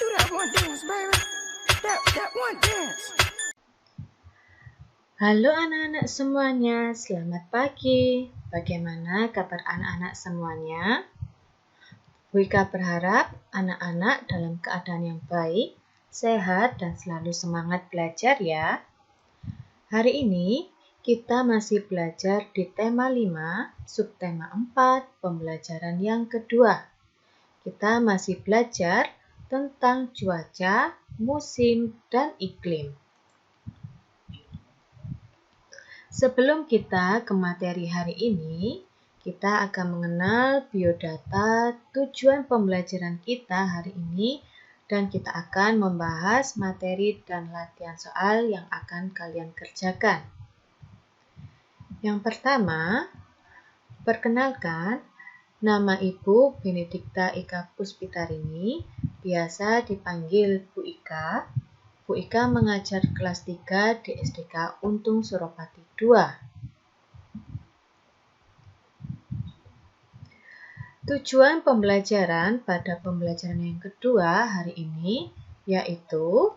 Do that one dance, baby. That one dance. Halo anak-anak semuanya, selamat pagi. Bagaimana kabar anak-anak semuanya? Bu Ika berharap anak-anak dalam keadaan yang baik, sehat, dan selalu semangat belajar ya. Hari ini kita masih belajar di tema 5, subtema 4, pembelajaran yang kedua. Kita masih belajar tentang cuaca, musim, dan iklim. Sebelum kita ke materi hari ini, kita akan mengenal biodata tujuan pembelajaran kita hari ini dan kita akan membahas materi dan latihan soal yang akan kalian kerjakan. Yang pertama, perkenalkan, nama Ibu Benedikta Ika Puspitarini, biasa dipanggil Bu Ika. Bu Ika mengajar kelas 3 di SDK Untung Suropati II. Tujuan pembelajaran pada pembelajaran yang kedua hari ini yaitu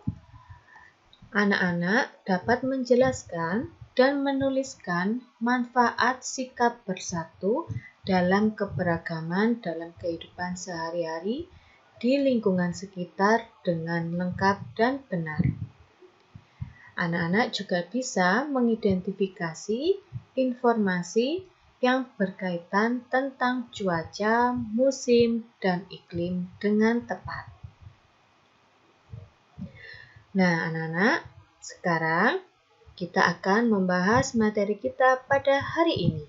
anak-anak dapat menjelaskan dan menuliskan manfaat sikap bersatu dalam keberagaman dalam kehidupan sehari-hari di lingkungan sekitar dengan lengkap dan benar. Anak-anak juga bisa mengidentifikasi informasi yang berkaitan tentang cuaca, musim, dan iklim dengan tepat. Nah, anak-anak, sekarang kita akan membahas materi kita pada hari ini.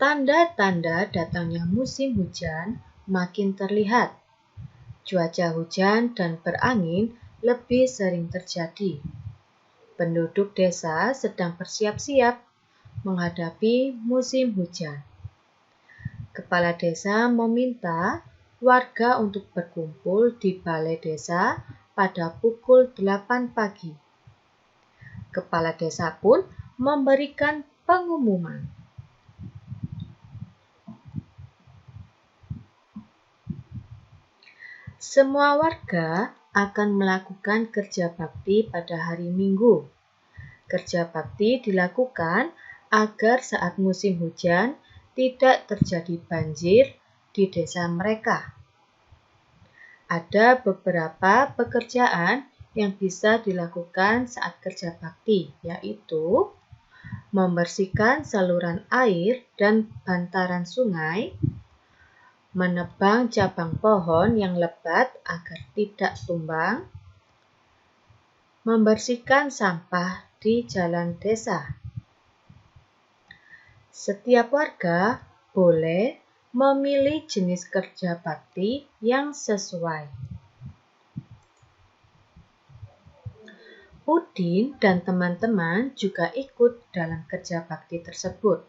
Tanda-tanda datangnya musim hujan makin terlihat. Cuaca hujan dan berangin lebih sering terjadi. Penduduk desa sedang bersiap-siap menghadapi musim hujan. Kepala desa meminta warga untuk berkumpul di balai desa pada pukul 8 pagi. Kepala desa pun memberikan pengumuman. Semua warga akan melakukan kerja bakti pada hari Minggu. Kerja bakti dilakukan agar saat musim hujan tidak terjadi banjir di desa mereka. Ada beberapa pekerjaan yang bisa dilakukan saat kerja bakti, yaitu membersihkan saluran air dan bantaran sungai, menebang cabang pohon yang lebat agar tidak tumbang, membersihkan sampah di jalan desa. Setiap warga boleh memilih jenis kerja bakti yang sesuai. Udin dan teman-teman juga ikut dalam kerja bakti tersebut.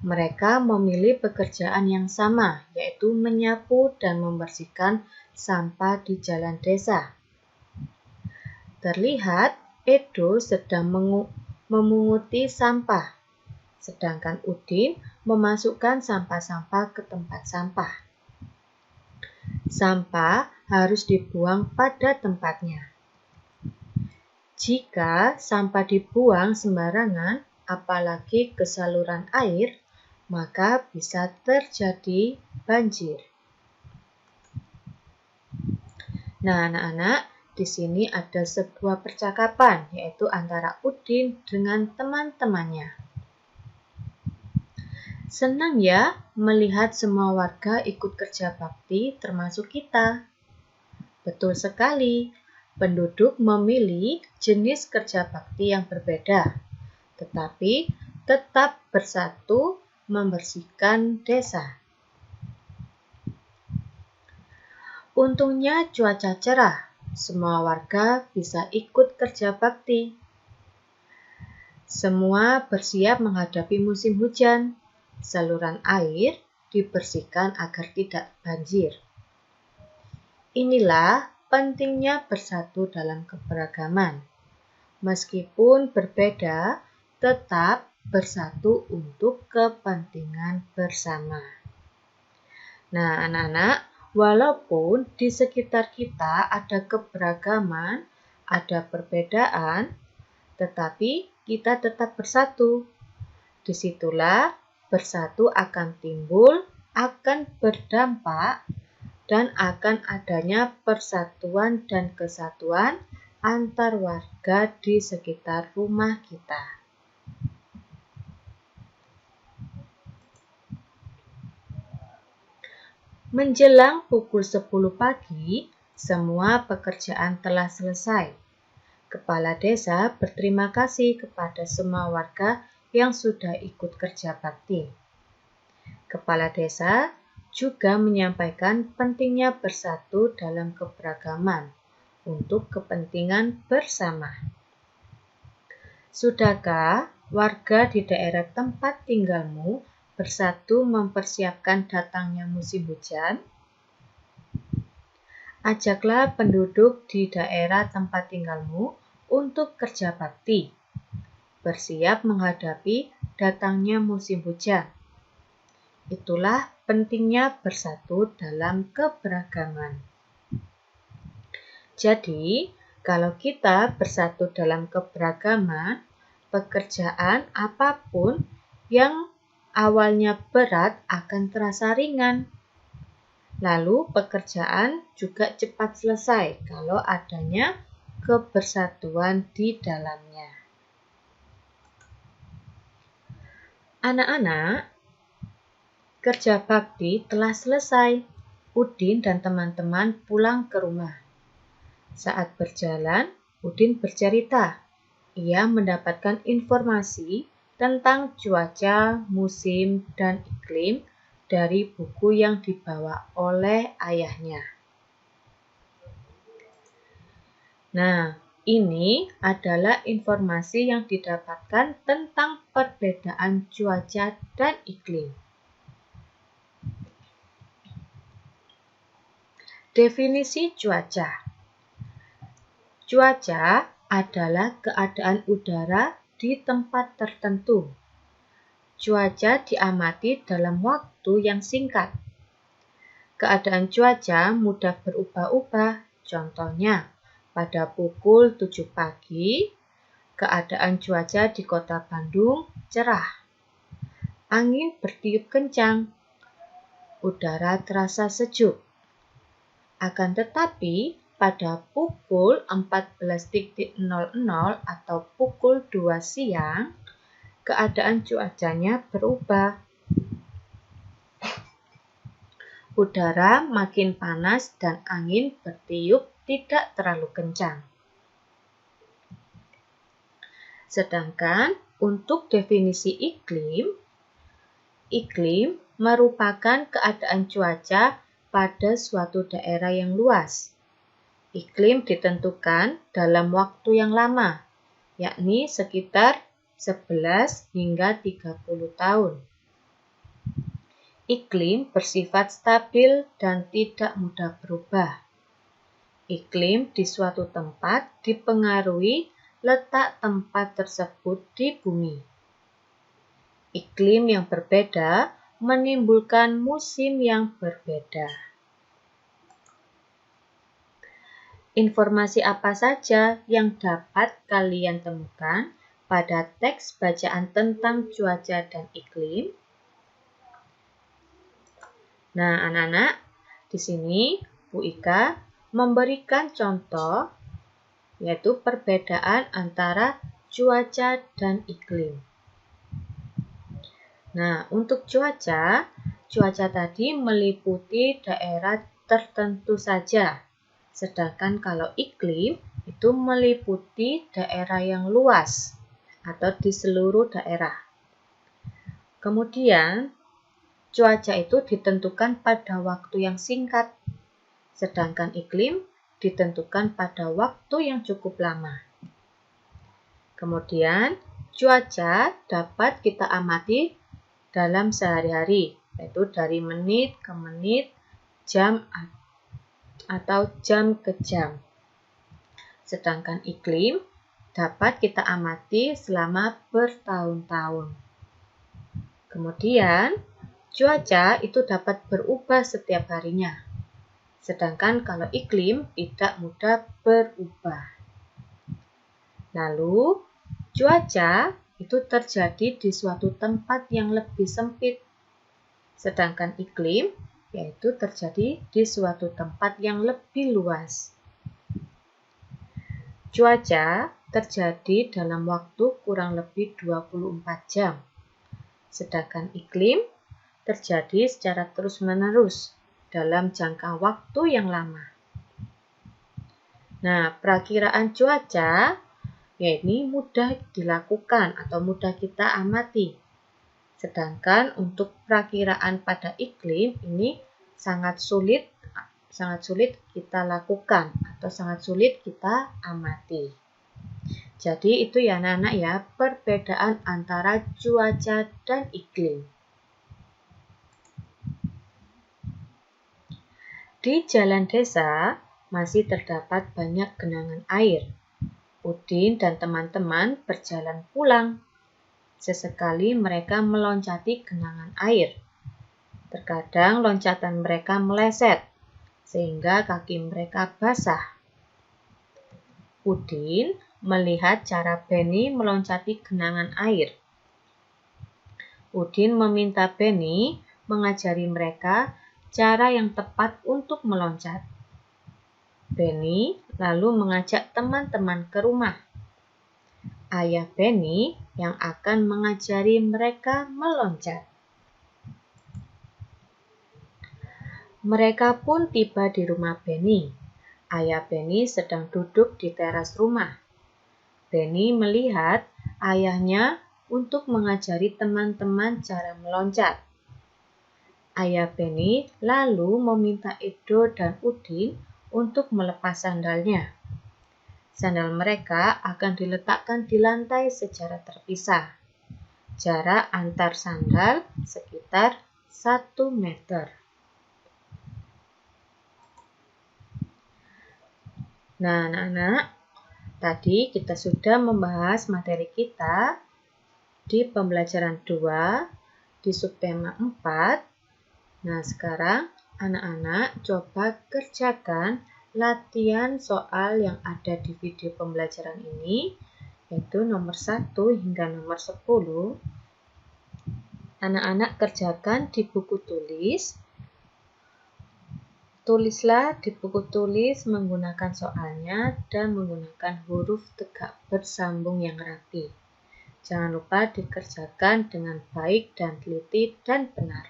Mereka memilih pekerjaan yang sama, yaitu menyapu dan membersihkan sampah di jalan desa. Terlihat Edo sedang memunguti sampah, sedangkan Udin memasukkan sampah-sampah ke tempat sampah. Sampah harus dibuang pada tempatnya. Jika sampah dibuang sembarangan, apalagi ke saluran air, maka bisa terjadi banjir. Nah, anak-anak, di sini ada sebuah percakapan, yaitu antara Udin dengan teman-temannya. Senang ya melihat semua warga ikut kerja bakti termasuk kita. Betul sekali, penduduk memilih jenis kerja bakti yang berbeda, tetapi tetap bersatu membersihkan desa. Untungnya cuaca cerah, semua warga bisa ikut kerja bakti. Semua bersiap menghadapi musim hujan. Saluran air dibersihkan agar tidak banjir. Inilah pentingnya bersatu dalam keberagaman. Meskipun berbeda, tetap bersatu untuk kepentingan bersama. Nah, anak-anak, walaupun di sekitar kita ada keberagaman, ada perbedaan, tetapi kita tetap bersatu. Disitulah bersatu akan timbul, akan berdampak, dan akan adanya persatuan dan kesatuan antar warga di sekitar rumah kita. Menjelang pukul 10 pagi, semua pekerjaan telah selesai. Kepala desa berterima kasih kepada semua warga yang sudah ikut kerja bakti. Kepala desa juga menyampaikan pentingnya bersatu dalam keberagaman untuk kepentingan bersama. Sudahkah warga di daerah tempat tinggalmu bersatu mempersiapkan datangnya musim hujan? Ajaklah penduduk di daerah tempat tinggalmu untuk kerja bakti, bersiap menghadapi datangnya musim hujan. Itulah pentingnya bersatu dalam keberagaman. Jadi, kalau kita bersatu dalam keberagaman, pekerjaan apapun yang awalnya berat akan terasa ringan. Lalu pekerjaan juga cepat selesai kalau adanya kebersatuan di dalamnya. Anak-anak, kerja bakti telah selesai. Udin dan teman-teman pulang ke rumah. Saat berjalan, Udin bercerita. Ia mendapatkan informasi tentang cuaca, musim, dan iklim dari buku yang dibawa oleh ayahnya. Nah, ini adalah informasi yang didapatkan tentang perbedaan cuaca dan iklim. Definisi cuaca. Cuaca adalah keadaan udara di tempat tertentu. Cuaca diamati dalam waktu yang singkat. Keadaan cuaca mudah berubah-ubah. Contohnya, pada pukul 7 pagi, keadaan cuaca di Kota Bandung cerah. Angin bertiup kencang. Udara terasa sejuk. Akan tetapi, pada pukul 14.00 atau pukul 2 siang, keadaan cuacanya berubah. Udara makin panas dan angin bertiup tidak terlalu kencang. Sedangkan untuk definisi iklim, iklim merupakan keadaan cuaca pada suatu daerah yang luas. Iklim ditentukan dalam waktu yang lama, yakni sekitar 11 hingga 30 tahun. Iklim bersifat stabil dan tidak mudah berubah. Iklim di suatu tempat dipengaruhi letak tempat tersebut di bumi. Iklim yang berbeda menimbulkan musim yang berbeda. Informasi apa saja yang dapat kalian temukan pada teks bacaan tentang cuaca dan iklim? Nah, anak-anak, di sini Bu Ika memberikan contoh, yaitu perbedaan antara cuaca dan iklim. Nah, untuk cuaca tadi meliputi daerah tertentu saja. Sedangkan kalau iklim itu meliputi daerah yang luas atau di seluruh daerah. Kemudian, cuaca itu ditentukan pada waktu yang singkat, sedangkan iklim ditentukan pada waktu yang cukup lama. Kemudian, cuaca dapat kita amati dalam sehari-hari, yaitu dari menit ke menit, jam atau jam ke jam. Sedangkan iklim dapat kita amati selama bertahun-tahun. Kemudian, cuaca itu dapat berubah setiap harinya. Sedangkan kalau iklim tidak mudah berubah. Lalu, cuaca itu terjadi di suatu tempat yang lebih sempit. Sedangkan iklim yaitu terjadi di suatu tempat yang lebih luas. Cuaca terjadi dalam waktu kurang lebih 24 jam. Sedangkan iklim terjadi secara terus-menerus dalam jangka waktu yang lama. Nah, perakiraan cuaca ya ini mudah dilakukan atau mudah kita amati. Sedangkan untuk perakiraan pada iklim ini sangat sulit kita lakukan atau sangat sulit kita amati. Jadi itu ya anak-anak ya, perbedaan antara cuaca dan iklim. Di jalan desa masih terdapat banyak genangan air. Udin dan teman-teman berjalan pulang. Sesekali mereka meloncati genangan air. Terkadang loncatan mereka meleset, sehingga kaki mereka basah. Udin melihat cara Benny meloncati genangan air. Udin meminta Benny mengajari mereka cara yang tepat untuk meloncat. Benny lalu mengajak teman-teman ke rumah. Ayah Benny yang akan mengajari mereka meloncat. Mereka pun tiba di rumah Benny. Ayah Benny sedang duduk di teras rumah. Benny melihat ayahnya untuk mengajari teman-teman cara meloncat. Ayah Benny lalu meminta Edo dan Udin untuk melepas sandalnya. Sandal mereka akan diletakkan di lantai secara terpisah. Jarak antar sandal sekitar 1 meter. Nah, anak-anak, tadi kita sudah membahas materi kita di pembelajaran 2 di subtema 4. Nah, sekarang anak-anak coba kerjakan latihan soal yang ada di video pembelajaran ini, yaitu nomor 1 hingga nomor 10. Anak-anak kerjakan di buku tulis. Tulislah di buku tulis menggunakan soalnya dan menggunakan huruf tegak bersambung yang rapi. Jangan lupa dikerjakan dengan baik dan teliti dan benar.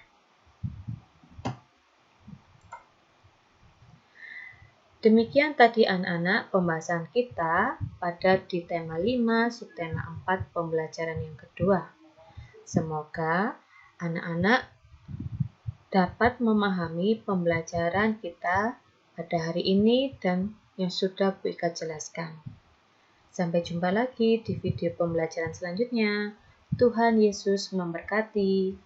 Demikian tadi anak-anak pembahasan kita pada di tema 5 subtema 4 pembelajaran yang kedua. Semoga anak-anak dapat memahami pembelajaran kita pada hari ini dan yang sudah Bu Ika jelaskan. Sampai jumpa lagi di video pembelajaran selanjutnya. Tuhan Yesus memberkati.